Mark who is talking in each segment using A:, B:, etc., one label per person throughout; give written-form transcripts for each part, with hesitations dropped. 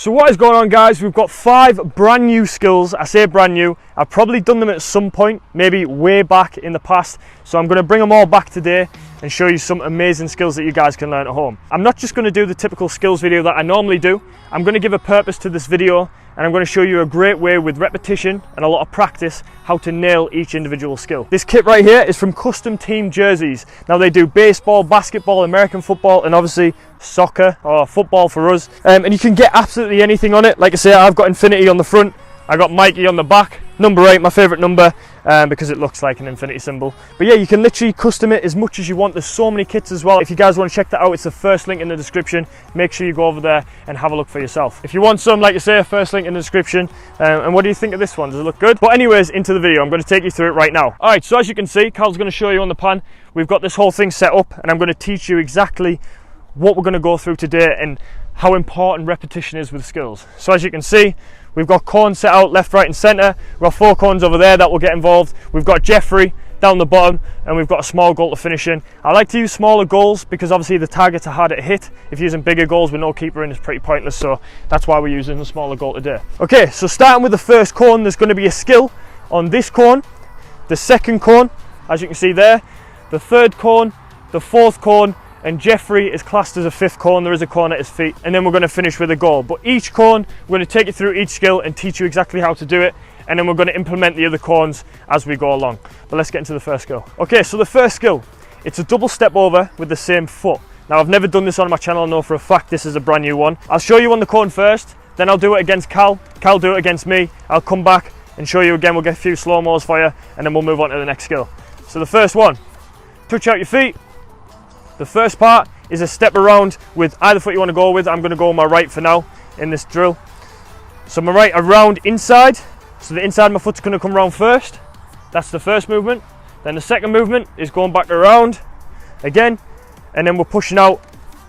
A: So what is going on, guys? We've got 5 brand new skills. I say brand new. I've probably done them at some point, maybe way back in the past. So I'm going to bring them all back today and show you some amazing skills that you guys can learn at home. I'm not just going to do the typical skills video that I normally do. I'm going to give a purpose to this video, and I'm going to show you a great way with repetition and a lot of practice how to nail each individual skill. This kit right here is from Custom Team Jerseys. Now they do baseball, basketball, American football, and obviously soccer or football for us. And you can get absolutely anything on it. Like I say, I've got Infinity on the front, I got Mikey on the back. Number 8, my favourite number, because it looks like an infinity symbol. But yeah, you can literally custom it as much as you want. There's so many kits as well. If you guys want to check that out, it's the first link in the description. Make sure you go over there and have a look for yourself. If you want some, like I say, first link in the description. And what do you think of this one? Does it look good? But anyways, into the video. I'm going to take you through it right now. Alright, so as you can see, Carl's going to show you on the pan. We've got this whole thing set up, and I'm going to teach you exactly what we're going to go through today and how important repetition is with skills. So as you can see, we've got cones set out left, right and centre. We've got 4 cones over there that will get involved. We've got Jeffrey down the bottom, and we've got a small goal to finish in. I like to use smaller goals because obviously the targets are harder to hit. If you're using bigger goals with no keeper in, it's pretty pointless, so that's why we're using a smaller goal today. Okay, so starting with the first cone, there's going to be a skill on this cone, the second cone, as you can see there, the third cone, the fourth cone, and Jeffrey is classed as a 5th cone. There is a cone at his feet, and then we're going to finish with a goal. But each cone, we're going to take you through each skill and teach you exactly how to do it, and then we're going to implement the other cones as we go along. But let's get into the first skill. Okay, so the first skill, it's a double step over with the same foot. Now I've never done this on my channel. I know for a fact this is a brand new one. I'll show you on the cone first, then I'll do it against Cal do it against me. I'll come back and show you again. We'll get a few slow-mos for you, and then we'll move on to the next skill. So the first one, touch out your feet. The first part is a step around with either foot you want to go with. I'm going to go with my right for now in this drill. So my right around inside. So the inside of my foot's going to come around first. That's the first movement. Then the second movement is going back around again. And then we're pushing out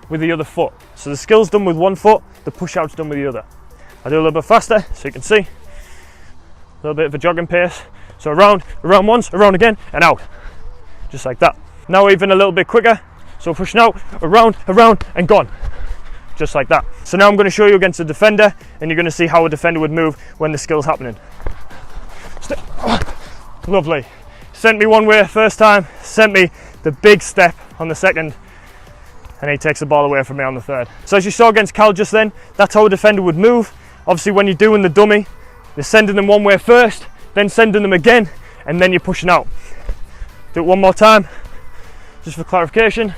A: with the other foot. So the skill's done with one foot, the push out's done with the other. I'll do a little bit faster so you can see. A little bit of a jogging pace. So around once, around again, and out. Just like that. Now even a little bit quicker. So pushing out, around, and gone. Just like that. So now I'm going to show you against a defender, and you're going to see how a defender would move when the skill's happening. Lovely. Sent me one way first time, sent me the big step on the second, and he takes the ball away from me on the third. So as you saw against Cal just then, that's how a defender would move. Obviously when you're doing the dummy, you're sending them one way first, then sending them again, and then you're pushing out. Do it one more time, just for clarification.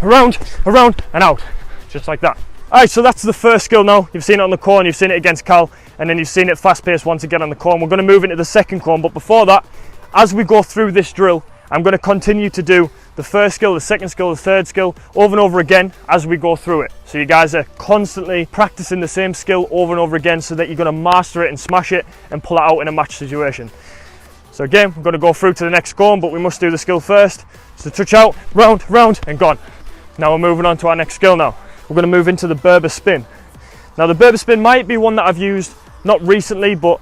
A: Around, and out. Just like that. Alright, so that's the first skill now. You've seen it on the cone, you've seen it against Cal, and then you've seen it fast-paced once again on the cone. We're going to move into the second cone, but before that, as we go through this drill, I'm going to continue to do the first skill, the second skill, the third skill, over and over again as we go through it. So you guys are constantly practicing the same skill over and over again so that you're going to master it and smash it and pull it out in a match situation. So again, we're going to go through to the next cone, but we must do the skill first. So touch out, round, and gone. Now we're moving on to our next skill now. We're going to move into the Berber spin. Now the Berber spin might be one that I've used, not recently, but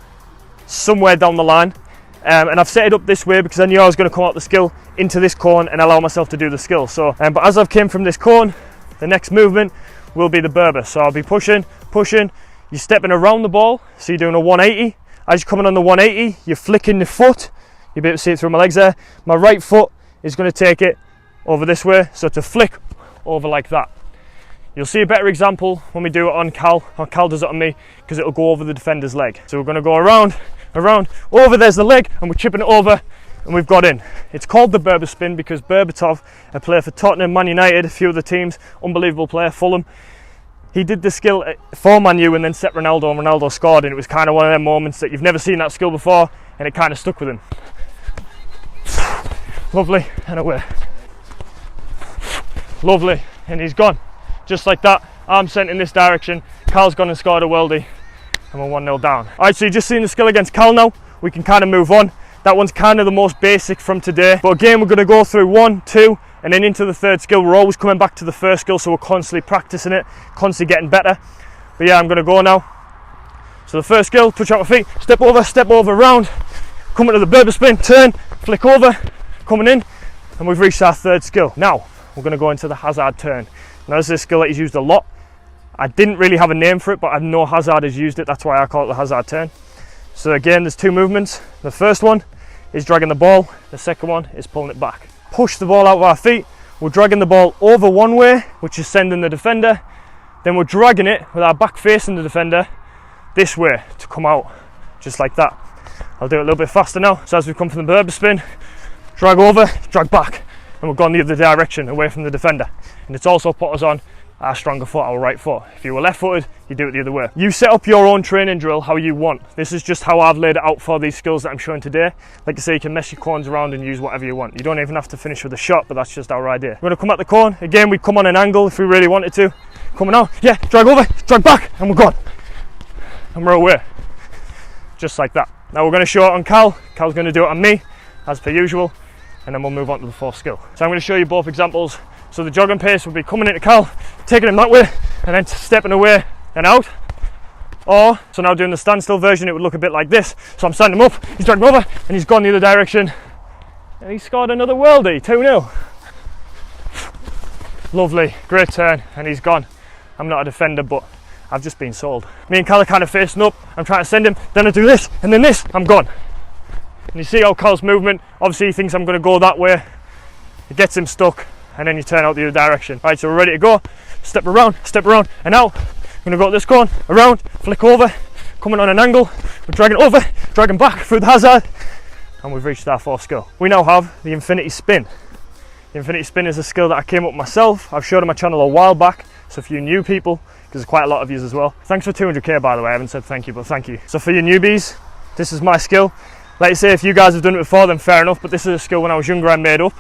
A: somewhere down the line. And I've set it up this way because I knew I was going to come out the skill into this cone and allow myself to do the skill. So, but as I've came from this cone, the next movement will be the Berber. So I'll be pushing, you're stepping around the ball, so you're doing a 180. As you're coming on the 180, you're flicking the foot. You'll be able to see it through my legs there. My right foot is going to take it over this way, so to flick over like that. You'll see a better example when we do it on Cal, or Cal does it on me, because it'll go over the defender's leg. So we're going to go around, over, there's the leg, and we're chipping it over, and we've got in. It's called the Berber spin because Berbatov, a player for Tottenham, Man United, a few other teams, unbelievable player, Fulham. He did the skill for Man U and then set Ronaldo, and Ronaldo scored, and it was kind of one of them moments that you've never seen that skill before, and it kind of stuck with him. Lovely, and away. Lovely, and he's gone. Just like that, arm sent in this direction. Cal's gone and scored a worldie, and we're 1-0 down. Alright, so you've just seen the skill against Cal now. We can kind of move on. That one's kind of the most basic from today. But again, we're going to go through 1, 2, and then into the third skill. We're always coming back to the first skill, so we're constantly practicing it, constantly getting better. But yeah, I'm going to go now. So the first skill, touch out my feet, step over, round, coming to the Berber spin, turn, flick over, coming in, and we've reached our third skill. Now, we're going to go into the hazard turn. Now this is a skill that he's used a lot. I didn't really have a name for it, but I know Hazard has used it. That's why I call it the Hazard turn. So again, there's two movements. The first one is dragging the ball. The second one is pulling it back. Push the ball out of our feet. We're dragging the ball over one way, which is sending the defender. Then we're dragging it with our back facing the defender this way to come out, just like that. I'll do it a little bit faster now. So as we come from the Berber spin, drag over, drag back, and we're going the other direction, away from the defender. And it's also put us on our stronger foot, our right foot. If you were left footed, you do it the other way. You set up your own training drill how you want. This is just how I've laid it out for these skills that I'm showing today. Like I say, you can mess your cones around and use whatever you want. You don't even have to finish with a shot, but that's just our idea. We're gonna come at the cone. Again, we come on an angle if we really wanted to. Coming out, yeah, drag over, drag back, and we're gone. And we're away. Just like that. Now we're gonna show it on Cal. Cal's gonna do it on me, as per usual, and then we'll move on to the fourth skill. So I'm gonna show you both examples. So the jogging pace will be coming into Cal, taking him that way, and then stepping away and out. Or, so now doing the standstill version, it would look a bit like this. So I'm standing him up, he's dragging over, and he's gone the other direction. And he scored another worldie, 2-0. Lovely, great turn, and he's gone. I'm not a defender, but I've just been sold. Me and Cal are kind of facing up. I'm trying to send him, then I do this, and then this, I'm gone. And you see how Cal's movement, obviously he thinks I'm gonna go that way. It gets him stuck, and then you turn out the other direction. Right, so we're ready to go. Step around, and out. I'm gonna go this corner, around, flick over, coming on an angle. We're dragging over, dragging back through the Hazard, and we've reached our fourth skill. We now have the Infinity Spin. The Infinity Spin is a skill that I came up with myself. I've showed on my channel a while back, so for you new people, because there's quite a lot of yous as well. Thanks for 200k, by the way. I haven't said thank you, but thank you. So for you newbies, this is my skill. Like I say, if you guys have done it before, then fair enough, but this is a skill when I was younger I made up.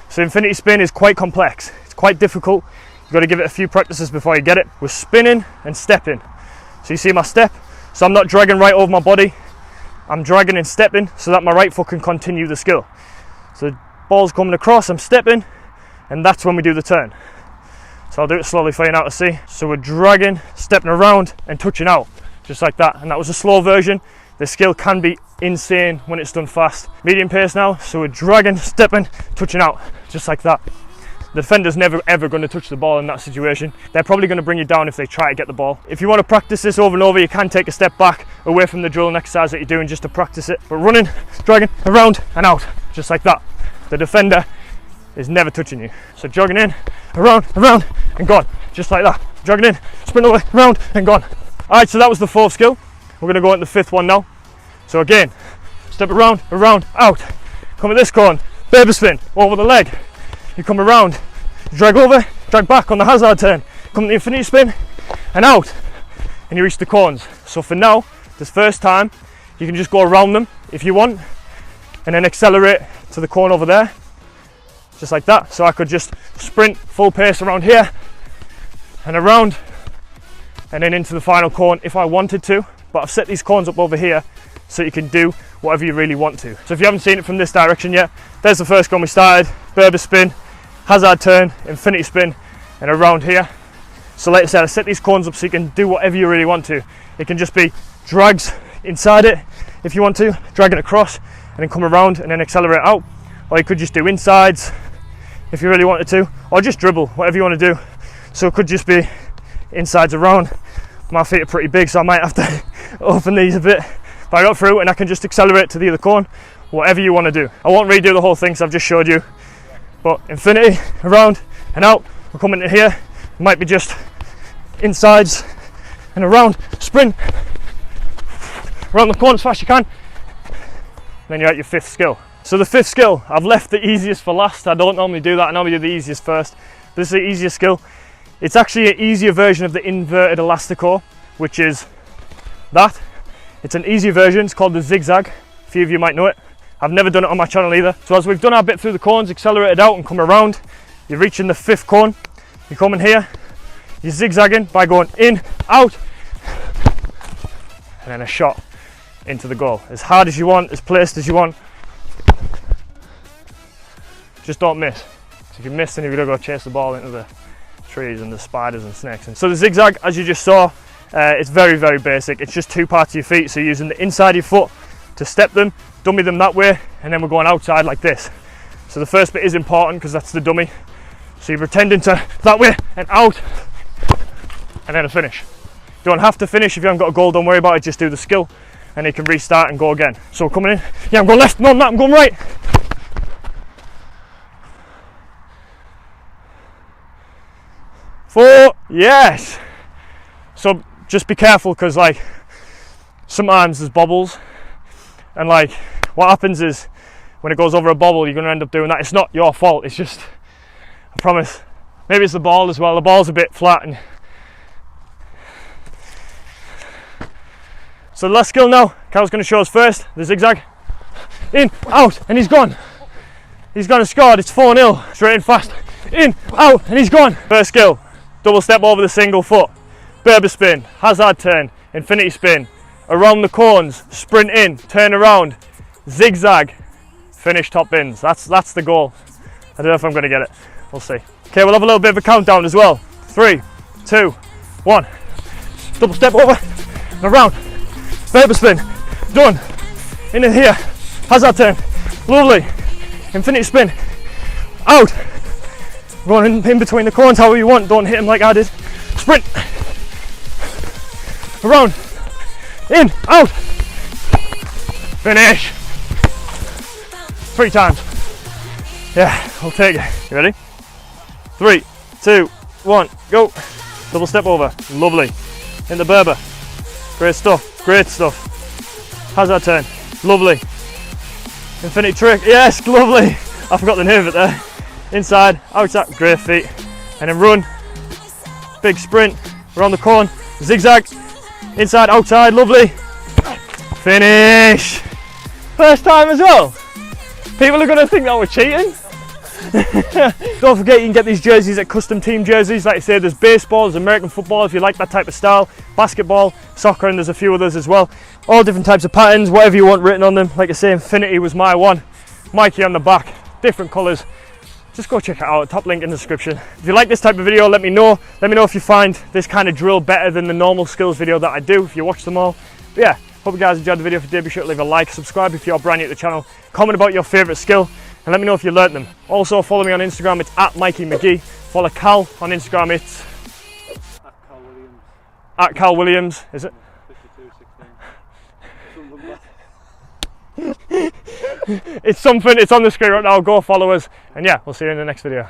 A: So Infinity Spin is quite complex. It's quite difficult. You've got to give it a few practices before you get it. We're spinning and stepping. So you see my step? So I'm not dragging right over my body. I'm dragging and stepping so that my right foot can continue the skill. So the ball's coming across, I'm stepping, and that's when we do the turn. So I'll do it slowly for you now to see. So we're dragging, stepping around, and touching out, just like that. And that was a slow version. The skill can be insane when it's done fast. Medium pace now, so we're dragging, stepping, touching out, just like that. The defender's never ever going to touch the ball in that situation. They're probably going to bring you down if they try to get the ball. If you want to practice this over and over, you can take a step back away from the drill and exercise that you're doing just to practice it. But running, dragging, around and out, just like that. The defender is never touching you. So jogging in, around, and gone, just like that. Jogging in, sprint away, around, and gone. All right, so that was the fourth skill. We're going to go into the fifth one now. So again, step around, out. Come at this corner, Berber spin, over the leg. You come around, drag over, drag back on the Hazard turn. Come to the Infinity Spin, and out. And you reach the cones. So for now, this first time, you can just go around them if you want, and then accelerate to the cone over there, just like that. So I could just sprint full pace around here, and around, and then into the final cone if I wanted to. But I've set these cones up over here so you can do whatever you really want to. So if you haven't seen it from this direction yet, there's the first cone we started. Berber spin, Hazard turn, Infinity Spin, and around here. So like I said, I set these cones up so you can do whatever you really want to. It can just be drags inside it if you want to, drag it across, and then come around and then accelerate out. Or you could just do insides if you really wanted to, or just dribble, whatever you want to do. So it could just be insides around. My feet are pretty big, so I might have to open these a bit. But I got through and I can just accelerate to the other cone, whatever you want to do. I won't redo the whole thing, so I've just showed you. But Infinity, around and out. We're coming to here. It might be just insides and around, sprint around the corner as fast as you can. Then you're at your fifth skill. So the fifth skill, I've left the easiest for last. I don't normally do that. I normally do the easiest first. This is the easiest skill. It's actually an easier version of the inverted elastico, which is that. It's an easier version. It's called the zigzag. A few of you might know it. I've never done it on my channel either. So as we've done our bit through the cones, accelerated out and come around, you're reaching the fifth cone. You come in here, you're zigzagging by going in, out, and then a shot into the goal. As hard as you want, as placed as you want. Just don't miss. So if you miss, then you're gonna go chase the ball into the trees and the spiders and snakes. And so the zigzag, as you just saw, it's very, very basic. It's just two parts of your feet. So you're using the inside of your foot to step them, dummy them that way, and then we're going outside like this. So the first bit is important because that's the dummy. So you're pretending to that way and out, and then a finish. You don't have to finish if you haven't got a goal, don't worry about it, just do the skill and you can restart and go again. So coming in, yeah, I'm going left, no I'm not, I'm going right. 4, yes. So just be careful, because like sometimes there's bobbles, and like what happens is when it goes over a bobble, you're going to end up doing that. It's not your fault, it's just, I promise, maybe it's the ball as well. The ball's a bit flat. And so the last skill now, Cal's going to show us first, the zigzag. In, out, and he's gone. He's gone and scored. It's 4-0. Straight in fast. In, out, and he's gone. First skill, double step over the single foot, Berber spin, hazard turn, infinity spin, around the cones, sprint in, turn around, zigzag, finish top bins. That's the goal. I don't know if I'm going to get it. We'll see. Okay, we'll have a little bit of a countdown as well. 3, 2, 1. Double step over, and around. Berber spin, done. In and here, hazard turn, lovely. Infinity spin, out. Run in between the cones however you want, don't hit him like I did. Sprint, around, in, out, finish. 3 times. Yeah, I'll take it. You ready? 3, 2, 1, go. Double step over, lovely. In the Berber, great stuff, great stuff. Hazard turn, lovely. Infinity trick, yes, lovely. I forgot the name of it there. Inside, outside, great feet. And then run, big sprint, around the cone, zigzag, inside, outside, lovely. Finish. First time as well. People are going to think that we're cheating. Don't forget, you can get these jerseys at Custom Team Jerseys. Like I say, there's baseball, there's American football if you like that type of style, basketball, soccer, and there's a few others as well. All different types of patterns, whatever you want written on them. Like I say, Infinity was my one. Mikey on the back, different colours. Just go check it out, top link in the description. If you like this type of video, let me know. Let me know if you find this kind of drill better than the normal skills video that I do, if you watch them all. But yeah, hope you guys enjoyed the video. If you did, be sure to leave a like, subscribe if you're brand new to the channel, comment about your favourite skill, and let me know if you learnt them. Also, follow me on Instagram, it's @MikeyMcGee. Follow Cal on Instagram, it's @CalWilliams, is it? 5216. It's something, it's on the screen right now, go follow us, and yeah, we'll see you in the next video.